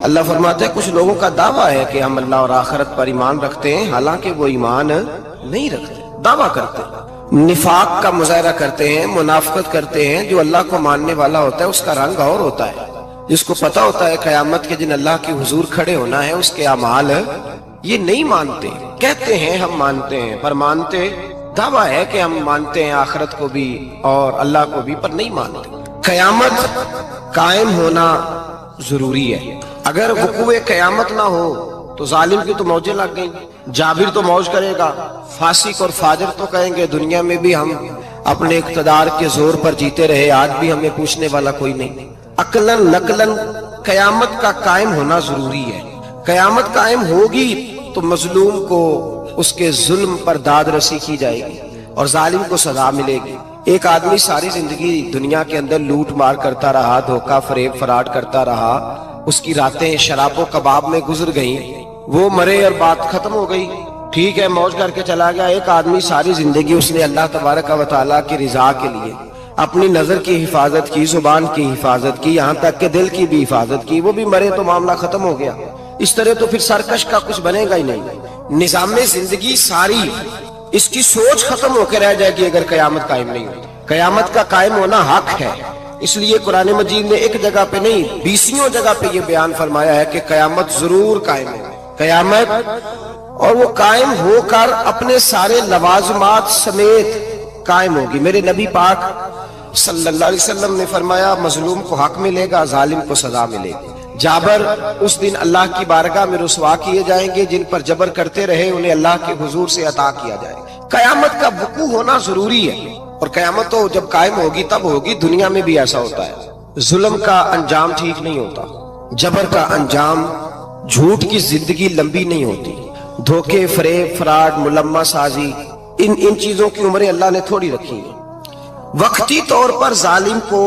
اللہ فرماتے ہیں کچھ لوگوں کا دعویٰ ہے کہ ہم اللہ اور آخرت پر ایمان رکھتے ہیں، حالانکہ وہ ایمان نہیں رکھتے، دعویٰ کرتے ہیں، نفاق کا مظاہرہ کرتے ہیں، منافقت کرتے ہیں۔ جو اللہ کو ماننے والا ہوتا ہے اس کا رنگ اور ہوتا ہے، جس کو پتا ہوتا ہے قیامت کے دن اللہ کے حضور کھڑے ہونا ہے، اس کے اعمال یہ نہیں مانتے، کہتے ہیں ہم مانتے ہیں، پر مانتے دعویٰ ہے کہ ہم مانتے ہیں آخرت کو بھی اور اللہ کو بھی، پر نہیں مانتے۔ قیامت قائم ہونا ضروری ہے، اگر وقوع قیامت نہ ہو تو ظالم کی تو موجیں لگ گئیں، جابر تو موج کرے گا، فاسق اور فاجر تو کہیں گے دنیا میں بھی ہم اپنے اقتدار کے زور پر جیتے رہے، آج بھی ہمیں پوچھنے والا کوئی نہیں۔ عقلاً نقلاً قیامت کا قائم ہونا ضروری ہے۔ قیامت قائم ہوگی تو مظلوم کو اس کے ظلم پر داد رسی کی جائے گی اور ظالم کو سزا ملے گی۔ ایک آدمی ساری زندگی دنیا کے اندر لوٹ مار کرتا رہا، دھوکہ فریب فراڈ کرتا رہا، اس کی راتیں شراب و کباب میں گزر گئیں، وہ مرے اور بات ختم ہو گئی، ٹھیک ہے موج کر کے چلا گیا۔ ایک آدمی ساری زندگی اس نے اللہ تبارک و تعالیٰ کی رضا کے لیے اپنی نظر کی حفاظت کی، زبان کی حفاظت کی، یہاں تک کہ دل کی بھی حفاظت کی، وہ بھی مرے تو معاملہ ختم ہو گیا۔ اس طرح تو پھر سرکش کا کچھ بنے گا ہی نہیں، نظام زندگی ساری اس کی سوچ ختم ہو کے رہ جائے گی اگر قیامت قائم نہیں ہوتی۔ قیامت کا قائم ہونا حق ہے، اس لیے قرآن مجید نے ایک جگہ پہ نہیں 20 جگہ پہ یہ بیان فرمایا ہے کہ قیامت ضرور قائم ہے، قیامت، اور وہ قائم ہو کر اپنے سارے لوازمات سمیت قائم ہوگی۔ میرے نبی پاک صلی اللہ علیہ وسلم نے فرمایا مظلوم کو حق ملے گا، ظالم کو سزا ملے گی۔ جابر اس دن اللہ کی بارگاہ میں رسوا کیے جائیں گے، جن پر جبر کرتے رہے انہیں اللہ کے حضور سے عطا کیا جائے گا۔ قیامت کا وقوع ہونا ضروری ہے، اور قیامت تو جب قائم ہوگی تب ہوگی۔ دنیا میں بھی ایسا ہوتا ہے، ظلم کا انجام ٹھیک نہیں ہوتا، جبر کا انجام، جھوٹ کی زندگی لمبی نہیں ہوتی، دھوکے فریب فراڈ ملمہ سازی، ان چیزوں کی عمریں اللہ نے تھوڑی رکھی ہیں۔ وقتی طور پر ظالم کو،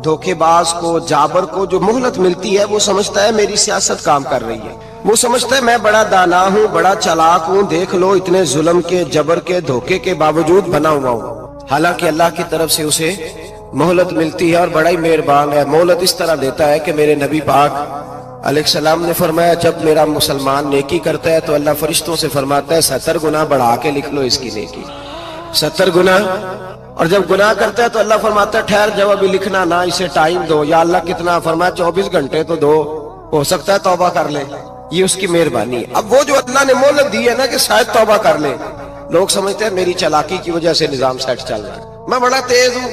دھوکے باز کو، جابر کو جو مہلت ملتی ہے وہ سمجھتا ہے میری سیاست کام کر رہی ہے، وہ سمجھتا ہے میں بڑا دانا ہوں، بڑا چالاک ہوں، دیکھ لو اتنے ظلم کے، جبر کے، دھوکے کے باوجود بنا ہوا ہوں۔ حالانکہ اللہ کی طرف سے اسے مہلت ملتی ہے اور بڑا ہی مہربان ہے۔ مہلت اس طرح دیتا ہے کہ میرے نبی پاک علیہ السلام نے فرمایا جب میرا مسلمان نیکی کرتا ہے تو اللہ فرشتوں سے فرماتا ہے 70 گنا بڑھا کے لکھ لو اس کی نیکی، 70 گنا، اور جب گناہ کرتا ہے تو اللہ فرماتا ہے ٹھہر جب ابھی لکھنا نہ، اسے ٹائم دو۔ یا اللہ کتنا؟ فرمایا 24 گھنٹے تو دو، ہو سکتا ہے توبہ کر لے، یہ اس کی مہربانی ہے۔ اب وہ جو اللہ نے مہلت دی ہے نا کہ شاید توبہ کر لے، لوگ سمجھتے ہیں میری چالاکی کی وجہ سے نظام سیٹ چل رہا ہے، میں بڑا تیز ہوں،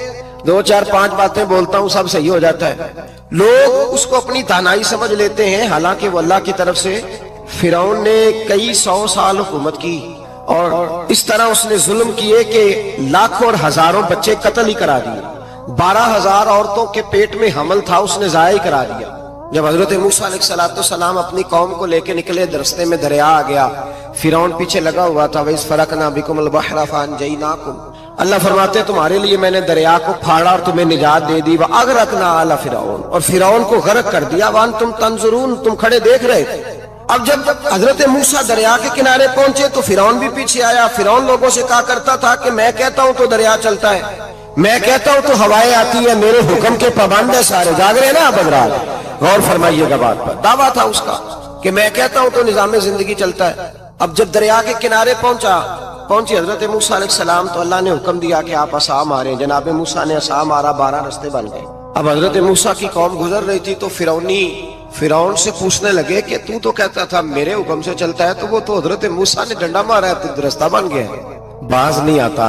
2 4 5 باتیں بولتا ہوں سب صحیح ہو جاتا ہے۔ لوگ اس کو اپنی دانائی سمجھ لیتے ہیں، حالانکہ وہ اللہ کی طرف سے۔ فرعون نے کئی 100 سال حکومت کی اور اس طرح اس نے ظلم کیے کہ لاکھوں اور ہزاروں بچے قتل ہی کرا دیے، 12,000 عورتوں کے پیٹ میں حمل تھا اس نے ضائع کرا دیا۔ جب حضرت موسیٰ علیہ السلام اپنی قوم کو لے کے نکلے، رستے میں دریا آ گیا، فرعون پیچھے لگا ہوا تھا، وَإِذْ فَرَقْنَا بِكُمُ الْبَحْرَ فَأَنْجَيْنَاكُمْ، اللہ فرماتے ہیں تمہارے لیے میں نے دریا کو پھاڑا اور تمہیں نجات دے دی، وَأَغْرَقْنَا آلَ فِرْعَوْنَ، اور فرعون کو غرق کر دیا، وَأَنْتُمْ تَنْظُرُونَ، تم کھڑے دیکھ رہے تھے۔ اب جب حضرت موسیٰ دریا کے کنارے پہنچے تو فرعون بھی پیچھے آیا۔ فرعون لوگوں سے کہا کرتا تھا کہ میں کہتا ہوں تو دریا چلتا ہے، میں کہتا ہوں تو ہوائیں آتی ہیں، میرے حکم کے پابند ہے سارے۔ جاگ رہے نا اب حضرات، غور فرمائیے گا بات پر۔ دعویٰ تھا اس کا کہ میں کہتا ہوں تو نظام زندگی چلتا ہے۔ اب جب دریا کے کنارے پہنچی حضرت موسیٰ علیہ السلام تو اللہ نے حکم دیا کہ آپ عصا ماریں۔ جناب موسیٰ نے عصا مارا، 12 رستے بن گئے۔ اب حضرت موسیٰ کی قوم گزر رہی تھی تو فرعون سے پوچھنے لگے کہ تو کہتا تھا میرے حکم سے چلتا ہے، تو وہ تو حضرت موسیٰ نے ڈنڈا مارا ہے تو رستہ بن گیا ہے۔ باز نہیں آتا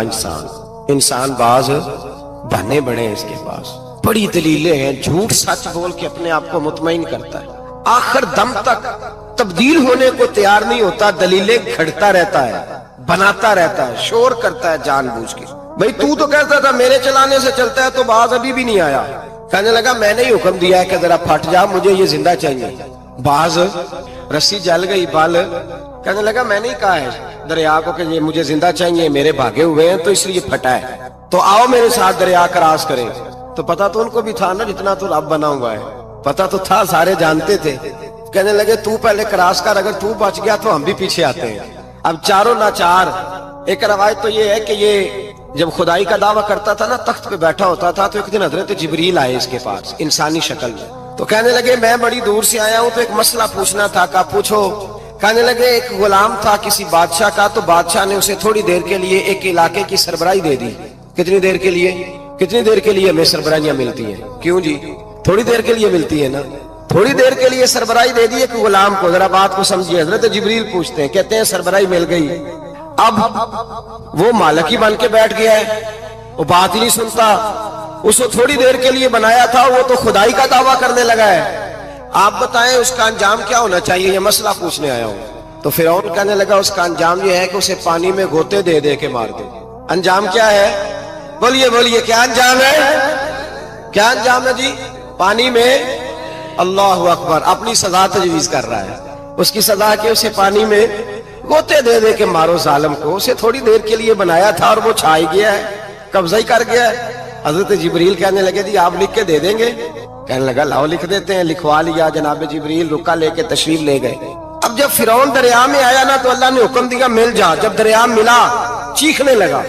انسان باز بنے بڑے ہیں، اس کے پاس بڑی دلیلیں ہیں، جھوٹ سچ بول کے اپنے آپ کو مطمئن کرتا ہے، آخر دم تک تبدیل ہونے کو تیار نہیں ہوتا، دلیلیں گھڑتا رہتا ہے، بناتا رہتا ہے، شور کرتا ہے جان بوجھ کے۔ بھئی تو کہتا تھا میرے چلانے سے چلتا ہے، تو باز ابھی بھی نہیں آیا، کہنے لگا میں نے ہی حکم دیا ہے کہ ذرا پھٹ جا، مجھے یہ زندہ چاہیے۔ باز رسی جل گئی، بال کہنے لگا میں نے ہی کہا ہے دریا کو کہ یہ مجھے زندہ چاہیے، میرے بھاگے ہوئے ہیں تو اس لیے پھٹا ہے، تو آؤ میرے ساتھ دریا کراس کریں۔ تو پتا تو ان کو بھی تھا نا جتنا تو رب بنا ہوا ہے، پتا تو تھا، سارے جانتے تھے۔ کہنے لگے تو پہلے کراس کر، اگر تو بچ گیا تو ہم بھی پیچھے آتے ہیں۔ اب چاروں ناچار۔ ایک روایت تو یہ ہے کہ یہ جب خدائی کا دعویٰ کرتا تھا نا، تخت پہ بیٹھا ہوتا تھا، تو ایک دن حضرت جبریل آئے اس کے پاس انسانی شکل میں، تو کہنے لگے میں بڑی دور سے آیا ہوں تو ایک مسئلہ پوچھنا تھا. کہا پوچھو. کہنے لگے ایک غلام تھا کسی بادشاہ کا, تو بادشاہ نے اسے تھوڑی دیر کے لیے ایک علاقے کی سربراہی دے دی. کتنی دیر کے لیے؟ کتنی دیر کے لیے ہمیں سربراہیاں ملتی ہیں؟ کیوں جی؟ تھوڑی دیر کے لیے ملتی ہے نا. تھوڑی دیر کے لیے سربراہی دے دی ایک غلام کو. ذرا بات کو سمجھیے. حضرت جبریل پوچھتے ہیں, کہتے ہیں سربراہی مل گئی, اب وہ مالک ہی بن کے بیٹھ گیا ہے, وہ بات ہی نہیں سنتا. اس کو تھوڑی دیر کے لیے بنایا تھا, وہ تو خدائی کا دعویٰ کرنے لگا ہے. آپ بتائیں اس کا انجام کیا ہونا چاہیے؟ یہ مسئلہ پوچھنے آیا ہوں. تو فرعون کہنے لگا اس کا انجام یہ ہے کہ اسے پانی میں گوتے دے دے کے مار دے. انجام کیا ہے؟ بولیے بولیے, کیا انجام ہے؟ کیا انجام ہے جی؟ پانی میں. اللہ اکبر, اپنی سزا تجویز کر رہا ہے. اس کی سزا کہ اسے پانی میں گوتے دے دے کے مارو ظالم کو. اسے تھوڑی دیر کے لیے بنایا تھا اور وہ چھائی گیا ہے, قبضہ ہی کر گیا ہے. حضرت جبریل کہنے لگے جی آپ لکھ کے دے دیں گے؟ کہنے لگا لاؤ لکھ دیتے ہیں. لکھوا لیا. جناب جبریل رکا لے کے تشریف لے گئے. اب جب فرعون دریا میں آیا نا تو اللہ نے حکم دیا مل جا. جب دریا ملا چیخنے لگا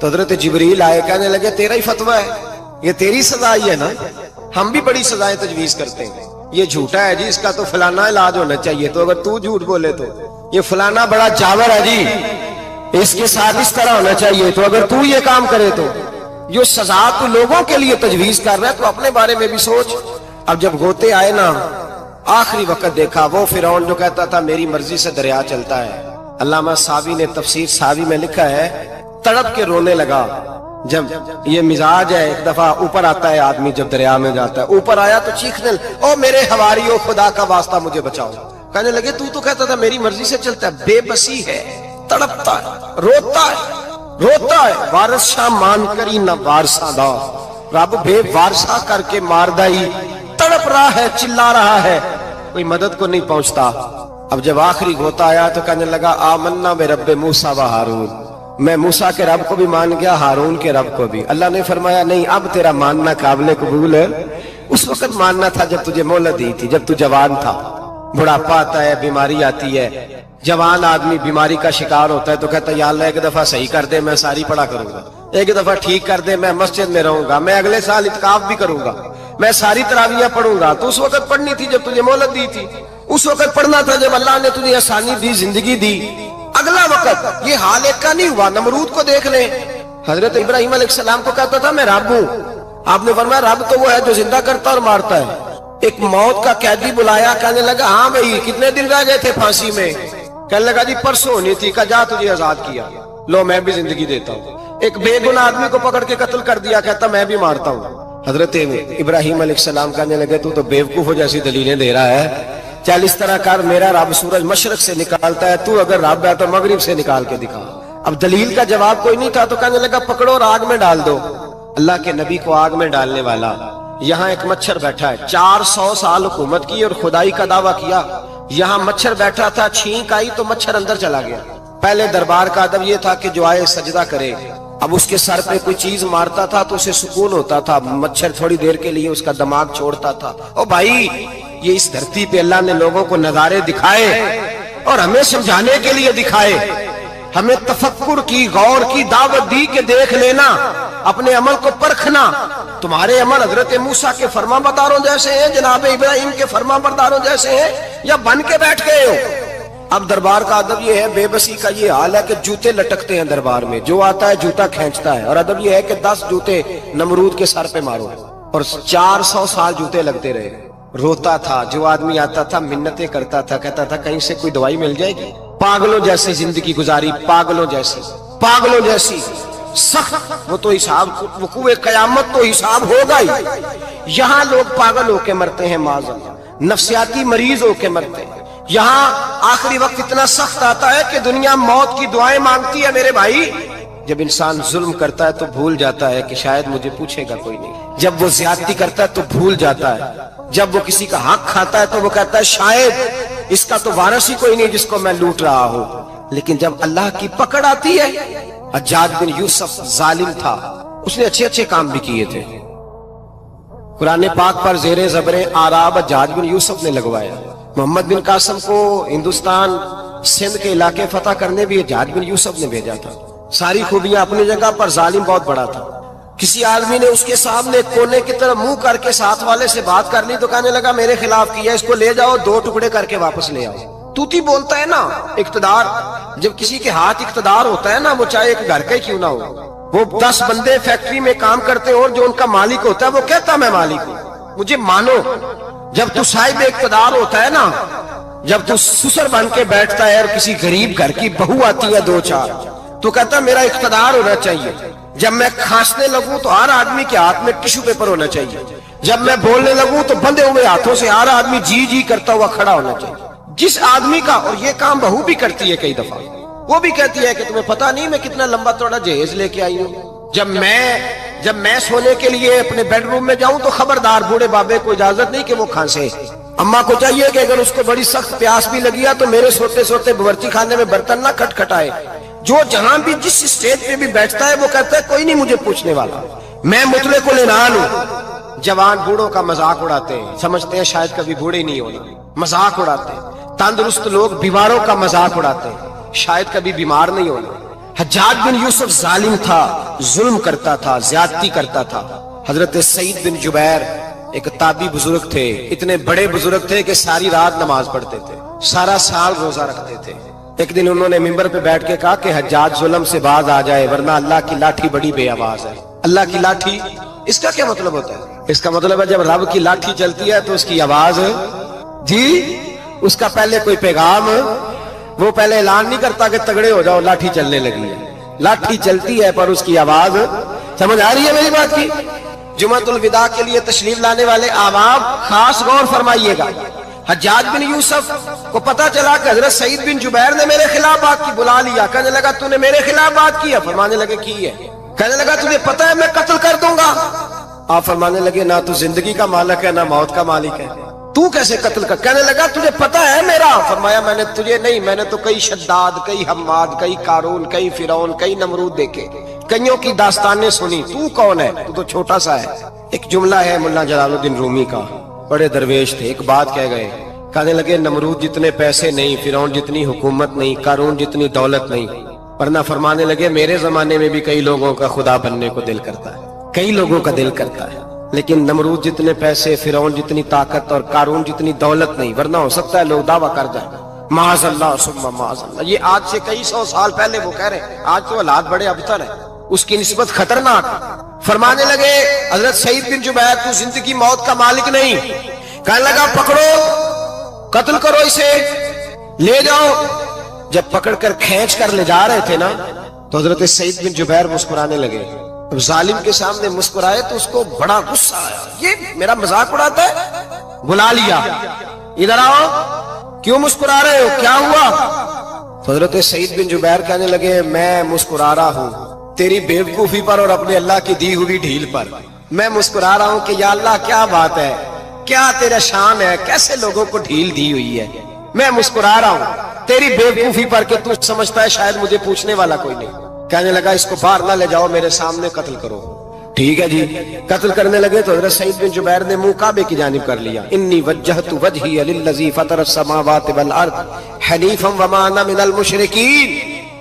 تو حضرت جبریل آئے, کہنے لگے تیرا ہی فتویٰ ہے, یہ تیری سزا ہی ہے نا. ہم بھی بڑی سزائیں تجویز کرتے ہیں. یہ جھوٹا ہے جی, اس کا تو فلانا علاج ہونا چاہیے, تو اگر تو جھوٹ بولے تو یہ فلانا بڑا جاور ہے جی, اس کے ساتھ اس طرح ہونا چاہیے, تو اگر تو یہ کام کرے تو جو سزا تو لوگوں کے لیے تجویز کر رہا ہے تو اپنے بارے میں بھی سوچ. اب جب گوتے آئے نا, آخری وقت دیکھا وہ فرعون جو کہتا تھا میری مرضی سے دریا چلتا ہے. علامہ ساوی نے تفسیر ساوی میں لکھا ہے تڑپ کے رونے لگا. جب یہ مزاج ہے, ایک دفعہ اوپر آتا ہے آدمی جب دریا میں جاتا ہے, اوپر آیا تو چیخنے او میرے حواریو خدا کا واسطہ مجھے بچاؤ. کہنے لگے تو کہتا تھا میری مرضی سے چلتا ہے. بے بسی ہے, تڑپتا ہے, روتا ہے. وارث شاہ مان کری نہ وارثہ دا, رب بے وارثہ کر کے مار دائی. تڑپ رہا ہے, چلا رہا ہے, کوئی مدد کو نہیں پہنچتا. اب جب آخری گوتا آیا تو کہنے لگا آمنا بے رب موسیٰ و ہارون, میں موسیٰ کے رب کو بھی مان گیا, ہارون کے رب کو بھی. اللہ نے فرمایا نہیں, اب تیرا ماننا قابل قبول ہے. اس وقت ماننا تھا جب تجھے مہلت دی تھی, جب تو جوان تھا. بڑھاپا آتا ہے, بیماری آتی ہے, جوان آدمی بیماری کا شکار ہوتا ہے تو کہتا ہے یا اللہ ایک دفعہ صحیح کر دے, میں ساری پڑھا کروں گا. ایک دفعہ ٹھیک کر دے, میں مسجد میں رہوں گا, میں اگلے سال اعتکاف بھی کروں گا, میں ساری تراویحیں پڑھوں گا. تو اس وقت پڑھنی تھی جب تجھے مہلت دی تھی. اس وقت پڑھنا تھا جب اللہ نے تجھے آسانی دی, زندگی دی. اگلا وقت یہ حال ایک کا نہیں ہوا. نمرود کو دیکھ لیں, حضرت ابراہیم علیہ السلام کو کہتا تھا میں رب ہوں. آپ نے فرمایا رب تو وہ ہے جو زندہ کرتا اور مارتا ہے. ایک موت کا قیدی بلایا, کہنے لگا ہاں بھائی کتنے دن رہ گئے تھے پھانسی میں؟ کہنے لگا جی پرسوں ہونی تھی. کہا جا تجھے آزاد کیا, لو میں بھی زندگی دیتا ہوں. ایک بے گناہ آدمی کو پکڑ کے قتل کر دیا, کہتا میں بھی مارتا ہوں. حضرت ابراہیم علیہ السلام کہنے لگے تو بیوقوفوں جیسی دلیلیں دے رہا ہے. چل اس طرح کر, میرا رب سورج مشرق سے نکالتا ہے, تو اگر رب ہے تو مغرب سے نکال کے دکھا. اب دلیل کا جواب کوئی نہیں تھا تو کہنے لگا پکڑو اور آگ میں ڈال دو. اللہ کے نبی کو آگ میں ڈالنے والا. یہاں ایک مچھر بیٹھا ہے, 400 سال حکومت کی اور خدائی کا دعویٰ کیا. یہاں مچھر بیٹھا تھا, چھینک آئی تو مچھر اندر چلا گیا. پہلے دربار کا ادب یہ تھا کہ جو آئے سجدہ کرے. اب اس کے سر پہ کوئی چیز مارتا تھا تو اسے سکون ہوتا تھا. مچھر تھوڑی دیر کے لیے اس کا دماغ چھوڑتا تھا. او بھائی یہ اس دھرتی پہ اللہ نے لوگوں کو نظارے دکھائے اور ہمیں سمجھانے کے لیے دکھائے. ہمیں تفکر کی, غور کی دعوت دی کہ دیکھ لینا, اپنے عمل کو پرکھنا. تمہارے عمل حضرت موسیٰ کے فرما برداروں جیسے ہیں, جناب ابراہیم کے فرما برداروں جیسے ہیں, یا بن کے بیٹھ گئے ہو؟ اب دربار کا ادب یہ ہے, بے بسی کا یہ حال ہے کہ جوتے لٹکتے ہیں دربار میں, جو آتا ہے جوتا کھینچتا ہے. اور ادب یہ ہے کہ 10 جوتے نمرود کے سر پہ مارو. اور 400 سال جوتے لگتے رہے. روتا تھا, جو آدمی آتا تھا منتیں کرتا تھا, کہتا تھا کہیں سے کوئی دوائی مل جائے گی. پاگلوں جیسی زندگی گزاری, پاگلوں جیسی سخت. وہ تو حساب, وقوع قیامت تو حساب ہوگا ہی. یہاں لوگ پاگل ہو کے مرتے ہیں, معذاللہ نفسیاتی مریض ہو کے مرتے ہیں. یہاں آخری وقت اتنا سخت آتا ہے کہ دنیا موت کی دعائیں مانگتی ہے. میرے بھائی جب انسان ظلم کرتا ہے تو بھول جاتا ہے کہ شاید مجھے پوچھے گا کوئی نہیں. جب وہ زیادتی کرتا ہے تو بھول جاتا ہے. جب وہ کسی کا حق کھاتا ہے تو وہ کہتا ہے شاید اس کا تو وارث ہی کوئی نہیں جس کو میں لوٹ رہا ہوں. لیکن جب اللہ کی پکڑ آتی ہے, حجاج بن یوسف ظالم تھا, اس نے اچھے کام بھی کیے تھے. قرآن پاک پر زیر زبر آراب حجاج بن یوسف نے لگوایا. محمد بن قاسم کو ہندوستان سندھ کے علاقے فتح کرنے بھی حجاج بن یوسف نے بھیجا تھا. ساری خوبیاں اپنی جگہ پر, ظالم بہت بڑا تھا. کسی آدمی نے اس کے سامنے کونے کی طرف منہ کر کے ساتھ والے سے بات کر لی تو کہنے لگا میرے خلاف کیا، اس کو لے جاؤ 2 ٹکڑے کر کے واپس لے آؤ۔ توتی بولتا ہے نا اقتدار، جب کسی کے ہاتھ اقتدار ہوتا ہے نا، وہ چاہے ایک گھر کا ہی کیوں نہ ہو، وہ 10 بندے فیکٹری میں کام کرتے اور جو ان کا مالک ہوتا ہے وہ کہتا میں مالک ہوں، مجھے مانو۔ جب تو صاحب اقتدار ہوتا ہے نا، جب تو سسر بن کے بیٹھتا ہے اور کسی غریب گھر کی بہو آتی ہے 2-4 تو کہتا ہے میرا اقتدار ہونا چاہیے، جب میں کھانسنے لگوں تو ہر آدمی کے ہاتھ میں ٹشو پیپر ہونا چاہیے، جب میں بولنے لگوں تو بندے ہوئے ہاتھوں سے ہر آدمی جی جی کرتا ہوا کھڑا ہونا چاہیے۔ جس آدمی کا، اور یہ کام بہو بھی کرتی ہے کئی دفعہ، وہ بھی کہتی ہے کہ تمہیں پتا نہیں میں کتنا لمبا چوڑا جہیز لے کے آئی ہوں، جب میں سونے کے لیے اپنے بیڈ روم میں جاؤں تو خبردار بوڑھے بابے کو اجازت نہیں کہ وہ کھانسے، اماں کو چاہیے کہ اگر اس کو بڑی سخت پیاس بھی لگی ہے تو میرے سوتے سوتے باورچی خانے میں برتن نہ کھٹکھٹائے۔ جو جہاں بھی جس اسٹیج پہ بھی بیٹھتا ہے وہ کہتا ہے کوئی نہیں مجھے پوچھنے والا، میں مطلق العنان ہوں۔ جوان بوڑھوں کا مذاق اڑاتے ہیں، سمجھتے ہیں شاید کبھی بوڑھے نہیں ہونا، مذاق اڑاتے ہیں۔ تندرست لوگ بیماروں کا مذاق اڑاتے ہیں، شاید کبھی بیمار نہیں ہونا۔ حجاج بن یوسف ظالم تھا، ظلم کرتا تھا، زیادتی کرتا تھا۔ حضرت سعید بن جبیر ایک تابعی بزرگ تھے، اتنے بڑے بزرگ تھے کہ ساری رات نماز پڑھتے تھے، سارا سال روزہ رکھتے تھے۔ ایک دن انہوں نے ممبر پہ بیٹھ کے کہا کہ حجاج ظلم سے باز آ جائے ورنہ اللہ کی لاٹھی بڑی بے آواز ہے۔ اللہ کی لاٹھی، اس کا کیا مطلب ہوتا ہے؟ اس کا مطلب ہے جب رب کی لاٹھی چلتی ہے تو اس کی آواز، جی اس کا پہلے کوئی پیغام، وہ پہلے اعلان نہیں کرتا کہ تگڑے ہو جاؤ لاٹھی چلنے لگی ہے، لاٹھی چلتی ہے پر اس کی آواز، سمجھ آ رہی ہے میری بات کی؟ جمعۃ الوداع کے لیے تشریف لانے والے احباب خاص غور فرمائیے گا۔ حجاج بن یوسف کو پتا چلا کہ حضرت سعید بن جبیر نے میرے خلاف بات کی، بلا لیا، کہنے لگا تو نے میرے خلاف بات کی ہے؟ فرمانے لگے کی ہے۔ کہنے لگا تجھے پتا ہے میں قتل کر دوں گا؟ آپ فرمانے لگے نہ تو زندگی کا مالک ہے نہ موت کا مالک ہے، تو کیسے قتل کر؟ کہنے لگا تجھے پتا ہے میرا؟ فرمایا میں نے تجھے نہیں، میں نے تو کئی شداد، کئی حماد، کئی قارون، کئی فرعون، کئی نمرود دیکھے، کئیوں کی داستانیں سنی، تو کون ہے؟ تو چھوٹا سا ہے۔ ایک جملہ ہے ملا جلال الدین رومی کا، بڑے درویش تھے، ایک بات کہہ گئے، کہنے لگے نمرود جتنے پیسے نہیں، فرعون جتنی حکومت نہیں، قارون جتنی دولت نہیں، ورنہ فرمانے لگے میرے زمانے میں بھی کئی لوگوں کا خدا بننے کو دل کرتا ہے، کئی لوگوں کا دل کرتا ہے، لیکن نمرود جتنے پیسے، فرعون جتنی طاقت اور قارون جتنی دولت نہیں، ورنہ ہو سکتا ہے لوگ دعویٰ کر جائیں معاذ اللہ ثم معاذ اللہ۔ یہ آج سے کئی 100 سال پہلے وہ کہہ رہے ہیں، آج تو حالات بڑے ابتر ہیں، اس کی نسبت خطرناک۔ فرمانے لگے حضرت سعید بن جبیر تو زندگی موت کا مالک نہیں، کہنے لگا پکڑو، قتل کرو اسے، لے جاؤ۔ جب پکڑ کر کھینچ کر لے جا رہے تھے نا تو حضرت سعید بن جبیر مسکرانے لگے۔ ظالم کے سامنے مسکرائے تو اس کو بڑا غصہ آیا، یہ میرا مذاق اڑاتا ہے؟ بلا لیا، ادھر آؤ، کیوں مسکرا رہے ہو، کیا ہوا؟ تو حضرت سعید بن جبیر کہنے لگے میں مسکرا رہا ہوں تیری بیوقوفی پر اور اپنے اللہ کی دی ہوئی ڈھیل پر، میں مسکرا رہا ہوں کہ یا اللہ کیا بات ہے، کیا تیرا شان ہے، کیسے لوگوں کو ڈھیل دی ہوئی ہے، میں مسکرا رہا ہوں تیری بیوقوفی پر کہ تو سمجھتا ہے شاید مجھے پوچھنے والا کوئی نہیں۔ کہنے لگا اس کو باہر نہ لے جاؤ، میرے سامنے قتل کرو۔ ٹھیک ہے جی، قتل کرنے لگے تو حضرت سعید بن جبیر نے منہ کعبے کی جانب کر لیا، انی وجہت وجہی للذی فطر السماوات والارض حنیفا وما انا من المشرکین۔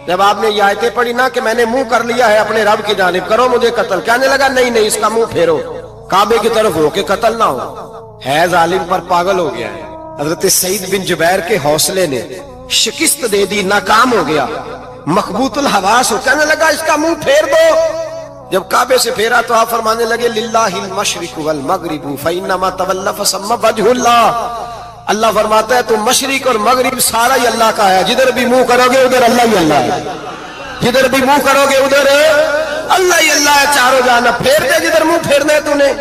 جب آپ نے یہ آیتیں پڑھی نا کہ میں نے منہ کر لیا ہے اپنے رب کی جانب، کرو مجھے قتل، کہنے لگا نہیں نہیں، اس کا منہ پھیرو، کعبے کی طرف ہو کے قتل نہ ہو، ہے ظالم پر پاگل ہو گیا ہے۔ حضرت سعید بن جبیر کے حوصلے نے شکست دے دی، ناکام ہو گیا، مخبوط الحواس ہو، کہنے لگا اس کا منہ پھیر دو۔ جب کعبے سے پھیرا تو آپ فرمانے لگے للہ المشرق والمغرب فانما تولى فثم وجه اللہ۔ اللہ فرماتا ہے تو مشرق اور مغرب سارا ہی اللہ کا ہے، جدھر بھی منہ کرو گے ادھر اللہ ہی اللہ ہے، جدھر بھی منہ کرو گے ادھر اللہ ہی اللہ ہے، چاروں جانب پھیر دے، جدھر منہ پھیرنا ہے تو نے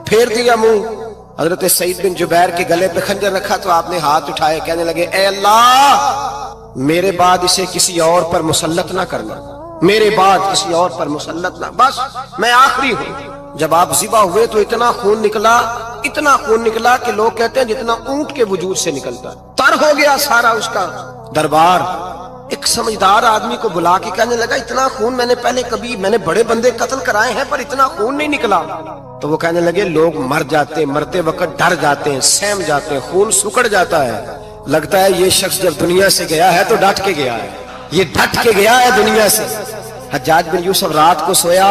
پھیر دیا منہ۔ حضرت سعید بن جبیر کے گلے پہ خنجر رکھا تو آپ نے ہاتھ اٹھائے، کہنے لگے اے اللہ میرے بعد اسے کسی اور پر مسلط نہ کرنا، میرے بعد کسی اور پر مسلط نہ، بس میں آخری ہوں۔ جب آپ ذبح ہوئے تو اتنا خون نکلا کہ لوگ کہتے ہیں جتنا اونٹ کے وجود سے نکلتا، تر ہو گیا سارا اس کا دربار۔ ایک سمجھدار آدمی کو بلا کے کہنے لگا اتنا خون میں نے بڑے بندے قتل کرائے ہیں پر اتنا خون نہیں نکلا۔ تو وہ کہنے لگے لوگ مر جاتے، مرتے وقت ڈر جاتے ہیں، سہم جاتے ہیں، خون سکڑ جاتا ہے، لگتا ہے یہ شخص جب دنیا سے گیا ہے تو ڈٹ کے گیا ہے، یہ ڈٹ کے گیا ہے دنیا سے۔ حجاج بن یوسف رات کو سویا،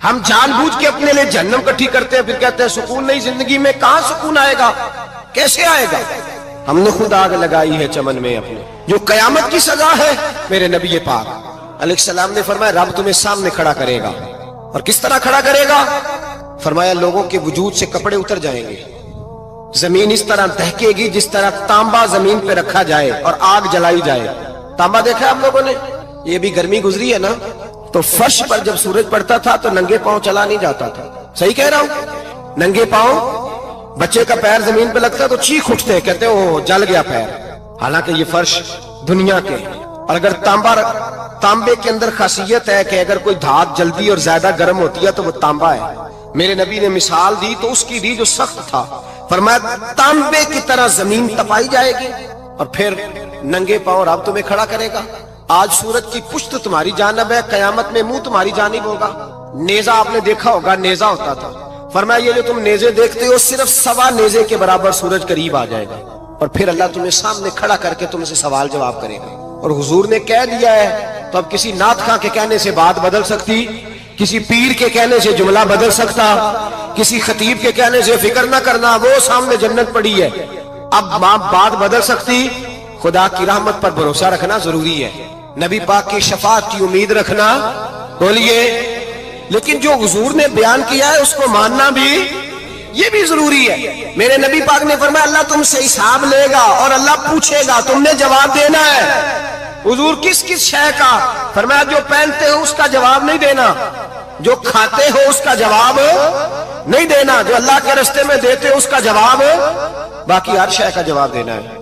ہم جان بوجھ کے اپنے لیے جہنم کٹھی کرتے ہیں، پھر کہتے ہیں سکون نہیں زندگی میں. کہاں سکون آئے گا؟ کیسے آئے گا؟ ہم نے خود آگ لگائی ہے چمن میں اپنے. جو قیامت کی سزا ہے، میرے نبی پاک علیہ السلام نے فرمایا رب تمہیں سامنے کھڑا کرے گا. اور کس طرح کھڑا کرے گا؟ فرمایا لوگوں کے وجود سے کپڑے اتر جائیں گے، زمین اس طرح دہکے گی جس طرح تانبا زمین پہ رکھا جائے اور آگ جلائی جائے. تانبا دیکھا آپ لوگوں نے؟ یہ بھی گرمی گزری ہے نا، تو فرش پر جب سورج پڑتا تھا تو ننگے پاؤں چلا نہیں جاتا تھا. صحیح کہہ رہا ہوں؟ ننگے پاؤں، بچے کا پیر زمین پہ لگتا تو چیخ اٹھتے ہیں، کہتے ہیں وہ جل گیا پیر. حالانکہ یہ فرش دنیا کے. اور اگر تانبے کے اندر خاصیت ہے کہ اگر کوئی دھات جلدی اور زیادہ گرم ہوتی ہے تو وہ تانبا ہے. میرے نبی نے مثال دی تو اس کی دی جو سخت تھا، فرمایا تانبے کی طرح زمین تپائی جائے گی اور پھر ننگے پاؤں رب تمہیں کھڑا کرے گا. آج سورج کی پشت تمہاری جانب ہے، قیامت میں منہ تمہاری جانب ہوگا. نیزہ آپ نے دیکھا ہوگا، نیزہ ہوتا تھا. فرمایا یہ جو تم نیزے دیکھتے ہو صرف 1.25 نیزے کے برابر سورج قریب آ جائے گا اور پھر اللہ تمہیں سامنے کھڑا کر کے تم سے سوال جواب کرے گا. اور حضور نے کہہ دیا ہے تو اب کسی نعت خواں کے کہنے سے بات بدل سکتی، کسی پیر کے کہنے سے جملہ بدل سکتا، کسی خطیب کے کہنے سے فکر نہ کرنا وہ سامنے جنت پڑی ہے. اب بات بدل سکتی. خدا کی رحمت پر بھروسہ رکھنا ضروری ہے، نبی پاک کی شفاعت کی امید رکھنا. بولیے. لیکن جو حضور نے بیان کیا ہے اس کو ماننا بھی یہ بھی ضروری ہے. میرے نبی پاک نے فرمایا اللہ تم سے حساب لے گا اور اللہ پوچھے گا، تم نے جواب دینا ہے. حضور کس کس شے کا؟ فرمایا جو پہنتے ہو اس کا جواب نہیں دینا، جو کھاتے ہو اس کا جواب نہیں دینا، جو اللہ کے راستے میں دیتے ہو اس کا جواب، باقی ہر شے کا جواب دینا ہے.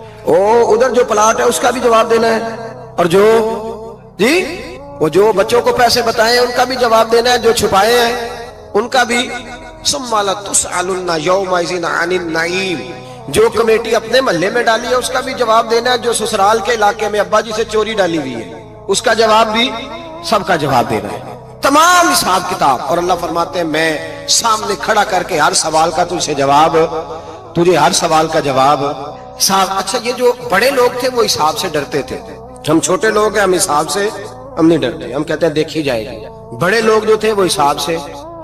ادھر جو پلاٹ ہے اس کا بھی جواب دینا ہے، اور جو وہ جو بچوں کو پیسے بتائے ان کا بھی جواب دینا ہے، جو چھپائے ہیں ان کا بھی. ثم لتسألن یومئذ عن النعیم. جو کمیٹی اپنے محلے میں ڈالی ہے اس کا بھی جواب دینا ہے، جو سسرال کے علاقے میں ابا جی سے چوری ڈالی ہوئی ہے اس کا جواب بھی، سب کا جواب دینا ہے. تمام حساب کتاب. اور اللہ فرماتے ہیں میں سامنے کھڑا کر کے ہر سوال کا تجھے جواب، تجھے ہر سوال کا جواب. اچھا یہ جو بڑے لوگ تھے وہ حساب سے ڈرتے تھے، ہم چھوٹے لوگ ہیں ہم حساب سے ہم نہیں ڈرتے، ہم کہتے ہیں دیکھی جائے گی. بڑے لوگ جو تھے وہ حساب سے.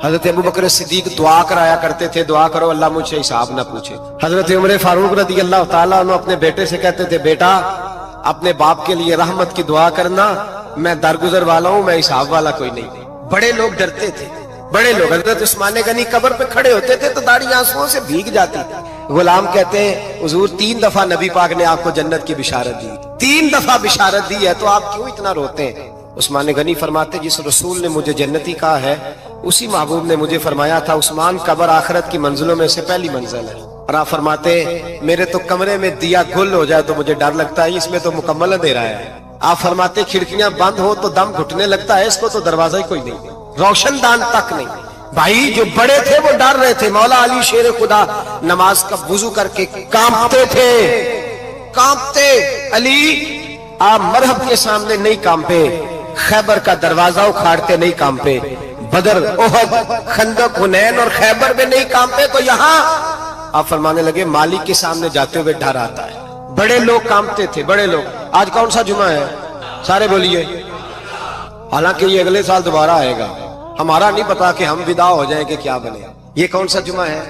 حضرت ابو بکر صدیق دعا کرایا کرتے تھے، دعا کرو اللہ مجھ سے حساب نہ پوچھے. حضرت عمر فاروق رضی اللہ تعالیٰ عنہ اپنے بیٹے سے کہتے تھے بیٹا اپنے باپ کے لیے رحمت کی دعا کرنا، میں درگزر والا ہوں، میں حساب والا کوئی نہیں. بڑے لوگ ڈرتے تھے. بڑے لوگ حضرت عثمان غنی قبر پہ کھڑے ہوتے تھے تو داڑھی آنسوؤں سے بھیگ جاتی. غلام کہتے ہیں حضور 3 دفعہ نبی پاک نے آپ کو جنت کی بشارت دی، 3 دفعہ بشارت دی ہے تو آپ کیوں اتنا روتے ہیں؟ عثمان غنی فرماتے جس رسول نے مجھے جنتی کہا ہے اسی محبوب نے مجھے فرمایا تھا عثمان قبر آخرت کی منزلوں میں سے پہلی منزل ہے. اور آپ فرماتے میرے تو کمرے میں دیا گل ہو جائے تو مجھے ڈر لگتا ہے، اس میں تو مکمل اندھیرا ہے. آپ فرماتے کھڑکیاں بند ہو تو دم گھٹنے لگتا ہے، اس کو تو دروازہ ہی کوئی نہیں، روشن دان تک نہیں. بھائی جو بڑے تھے وہ ڈر رہے تھے. مولا علی شیر خدا نماز کا وضو کر کے کانپتے تھے، کانپتے. علی آپ مرحب کے سامنے نہیں کانپے، خیبر کا دروازہ اکھاڑتے نہیں کانپے، بدر احد خندق حنین اور خیبر میں نہیں کانپے، تو یہاں آپ فرمانے لگے مالک کے سامنے جاتے ہوئے ڈر آتا ہے. بڑے لوگ کانپتے تھے، بڑے لوگ. آج کون سا جمعہ ہے؟ سارے بولیے. حالانکہ یہ اگلے سال دوبارہ آئے گا، ہمارا نہیں پتا کہ ہم ودا ہو جائیں کہ کیا بنے. یہ کون سا جمعہ ہے؟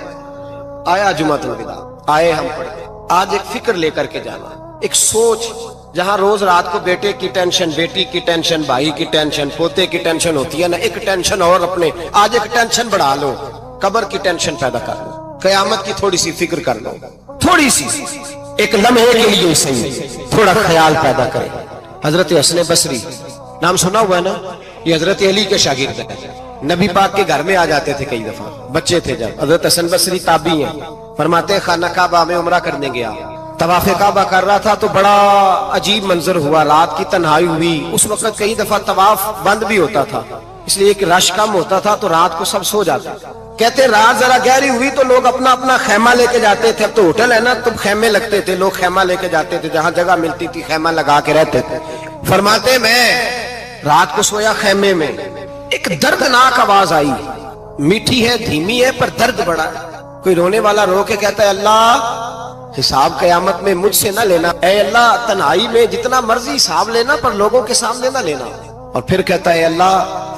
آیا جمعۃ الوداع، آئے ہم پڑھتے. آج ایک فکر لے کر کے جانا، ایک سوچ. جہاں روز رات کو بیٹے کی ٹینشن، بیٹی کی ٹینشن، بھائی کی ٹینشن، پوتے کی ٹینشن ہوتی ہے نا، ایک ٹینشن اور اپنے آج ایک ٹینشن بڑھا لو، قبر کی ٹینشن پیدا کر لو، قیامت کی تھوڑی سی فکر کر لو، تھوڑی سی ایک لمحے کے لیے صحیح تھوڑا خیال پیدا کرے. حضرت حسن بصری نام سنا ہوا ہے نا، یہ حضرت علی کے شاگرد ہیں. نبی پاک کے گھر میں آ جاتے تھے کئی دفعہ، بچے تھے جب. حضرت حسن بصری تابعی ہیں. فرماتے خانہ کعبہ میں عمرہ کرنے گیا، طواف کعبہ کر رہا تھا تو بڑا عجیب منظر ہوا، رات کی تنہائی ہوئی. اس وقت کئی دفعہ طواف بند بھی ہوتا تھا، اس لیے کہ رش کم ہوتا تھا تو رات کو سب سو جاتے. کہتے رات ذرا گہری ہوئی تو لوگ اپنا اپنا خیمہ لے کے جاتے تھے. اب تو ہوٹل ہے نا تو خیمے لگتے تھے، لوگ خیمہ لے کے جاتے تھے، جہاں جگہ ملتی تھی خیمہ لگا کے رہتے تھے. فرماتے میں رات کو سویا خیمے میں، ایک دردناک آواز آئی، میٹھی ہے دھیمی ہے پر درد بڑا ہے. کوئی رونے والا رو کے کہتا ہے اللہ حساب قیامت میں مجھ سے نہ لینا، اے اللہ تنہائی میں جتنا مرضی حساب لینا پر لوگوں کے سامنے نہ لینا. اور پھر کہتا ہے اللہ